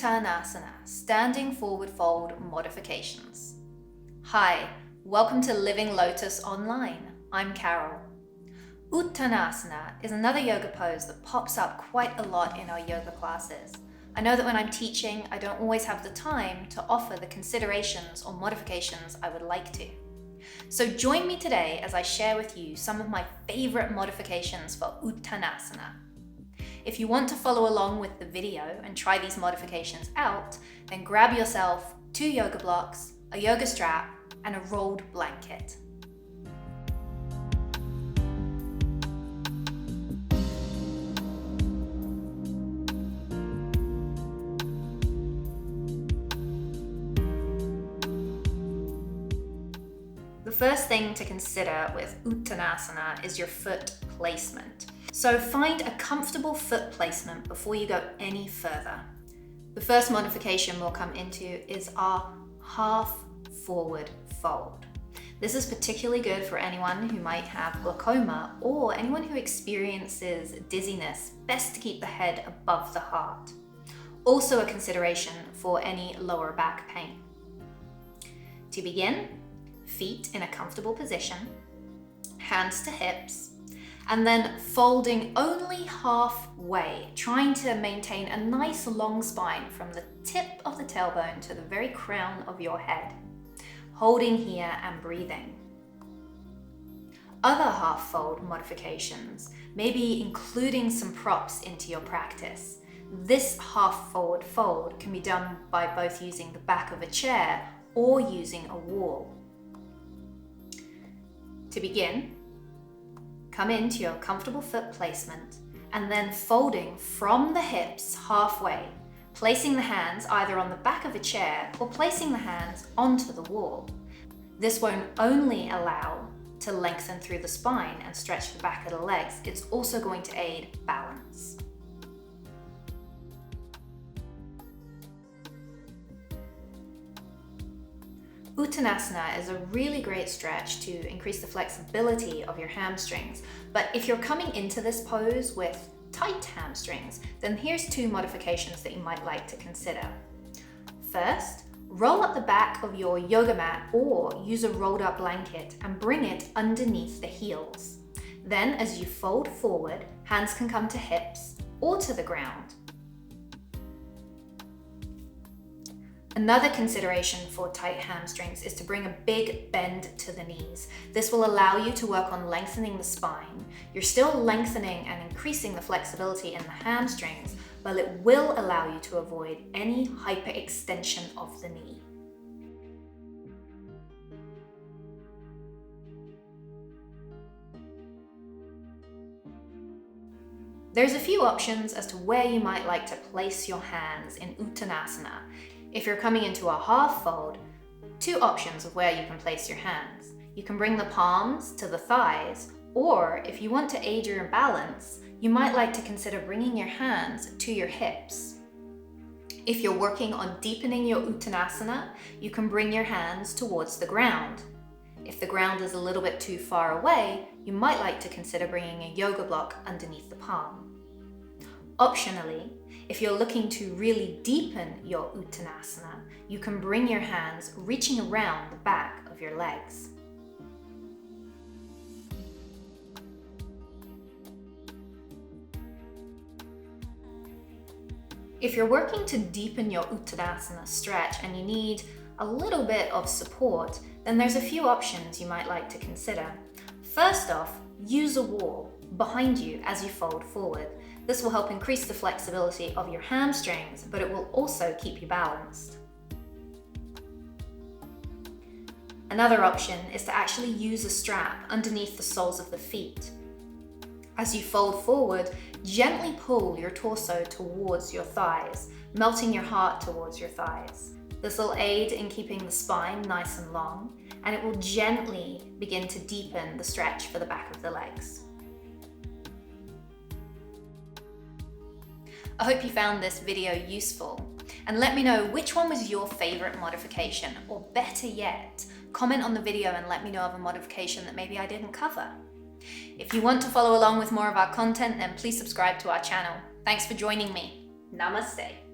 UTANASANA, Standing Forward Fold Modifications. Hi, welcome to Living Lotus Online. I'm Carole. Uttanasana is another yoga pose that pops up quite a lot in our yoga classes. I know that when I'm teaching, I don't always have the time to offer the considerations or modifications I would like to. So join me today as I share with you some of my favorite modifications for Uttanasana. If you want to follow along with the video and try these modifications out, then grab yourself 2 yoga blocks, a yoga strap, and a rolled blanket. The first thing to consider with Uttanasana is your foot placement. So find a comfortable foot placement before you go any further. The first modification we'll come into is our half forward fold. This is particularly good for anyone who might have glaucoma or anyone who experiences dizziness, best to keep the head above the heart. Also a consideration for any lower back pain. To begin, feet in a comfortable position, hands to hips, and then folding only halfway, trying to maintain a nice long spine from the tip of the tailbone to the very crown of your head, holding here and breathing. Other half fold modifications may be including some props into your practice. This half forward fold can be done by both using the back of a chair or using a wall. To begin, come into your comfortable foot placement and then folding from the hips halfway, placing the hands either on the back of a chair or placing the hands onto the wall. This won't only allow to lengthen through the spine and stretch the back of the legs, it's also going to aid balance. Uttanasana is a really great stretch to increase the flexibility of your hamstrings, but if you're coming into this pose with tight hamstrings, then here's 2 modifications that you might like to consider. First, roll up the back of your yoga mat or use a rolled up blanket and bring it underneath the heels. Then as you fold forward, hands can come to hips or to the ground. Another consideration for tight hamstrings is to bring a big bend to the knees. This will allow you to work on lengthening the spine. You're still lengthening and increasing the flexibility in the hamstrings, but it will allow you to avoid any hyperextension of the knee. There's a few options as to where you might like to place your hands in Uttanasana. If you're coming into a half fold, 2 options of where you can place your hands. You can bring the palms to the thighs, or if you want to aid your balance, you might like to consider bringing your hands to your hips. If you're working on deepening your Uttanasana, you can bring your hands towards the ground. If the ground is a little bit too far away, you might like to consider bringing a yoga block underneath the palm. Optionally, if you're looking to really deepen your Uttanasana, you can bring your hands reaching around the back of your legs. If you're working to deepen your Uttanasana stretch and you need a little bit of support, then there's a few options you might like to consider. First off, use a wall behind you as you fold forward. This will help increase the flexibility of your hamstrings, but it will also keep you balanced. Another option is to actually use a strap underneath the soles of the feet. As you fold forward, gently pull your torso towards your thighs, melting your heart towards your thighs. This will aid in keeping the spine nice and long, and it will gently begin to deepen the stretch for the back of the legs. I hope you found this video useful, and let me know which one was your favorite modification, or better yet, comment on the video and let me know of a modification that maybe I didn't cover. If you want to follow along with more of our content, then please subscribe to our channel. Thanks for joining me. Namaste.